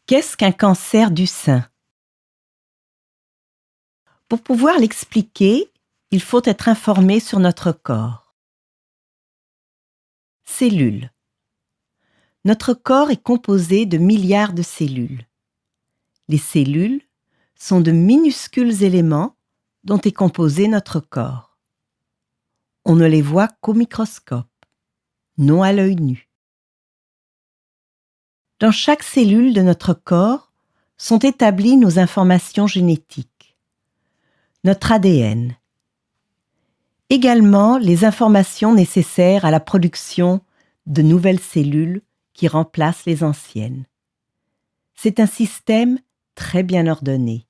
Qu'est-ce qu'un cancer du sein? Pour pouvoir l'expliquer, il faut être informé sur notre corps. Cellules. Notre corps est composé de milliards de cellules. Les cellules sont de minuscules éléments dont est composé notre corps. On ne les voit qu'au microscope, non à l'œil nu. Dans chaque cellule de notre corps sont établies nos informations génétiques, notre ADN. Également les informations nécessaires à la production de nouvelles cellules qui remplacent les anciennes. C'est un système très bien ordonné.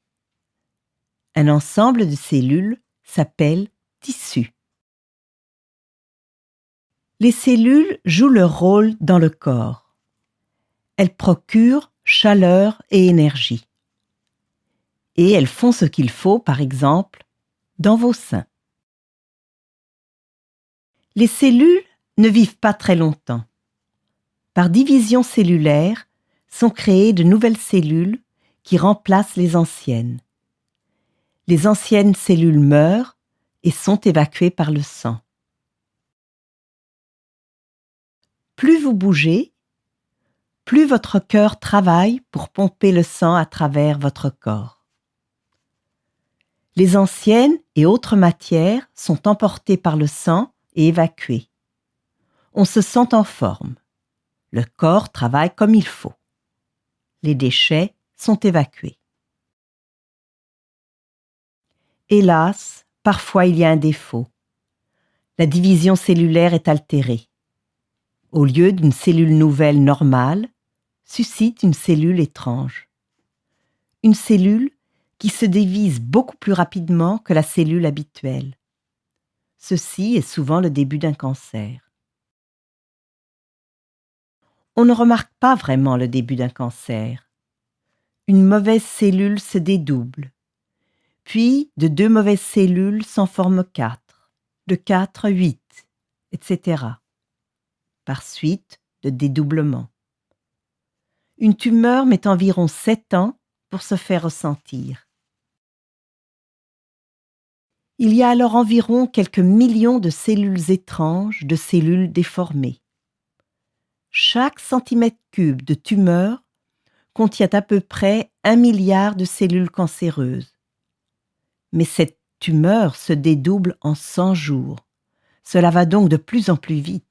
Un ensemble de cellules s'appelle tissu. Les cellules jouent leur rôle dans le corps. Elles procurent chaleur et énergie. Et elles font ce qu'il faut, par exemple, dans vos seins. Les cellules ne vivent pas très longtemps. Par division cellulaire, sont créées de nouvelles cellules qui remplacent les anciennes. Les anciennes cellules meurent et sont évacuées par le sang. Plus vous bougez, plus votre cœur travaille pour pomper le sang à travers votre corps. Les anciennes et autres matières sont emportées par le sang et évacuées. On se sent en forme. Le corps travaille comme il faut. Les déchets sont évacués. Hélas, parfois il y a un défaut. La division cellulaire est altérée. Au lieu d'une cellule nouvelle normale, suscite une cellule étrange. Une cellule qui se divise beaucoup plus rapidement que la cellule habituelle. Ceci est souvent le début d'un cancer. On ne remarque pas vraiment le début d'un cancer. Une mauvaise cellule se dédouble. Puis, de 2 mauvaises cellules s'en forment 4, de 4, 8, etc. Par suite de dédoublement. Une tumeur met environ 7 ans pour se faire ressentir. Il y a alors environ quelques millions de cellules étranges, de cellules déformées. Chaque centimètre cube de tumeur contient à peu près 1 milliard de cellules cancéreuses. Mais cette tumeur se dédouble en 100 jours. Cela va donc de plus en plus vite.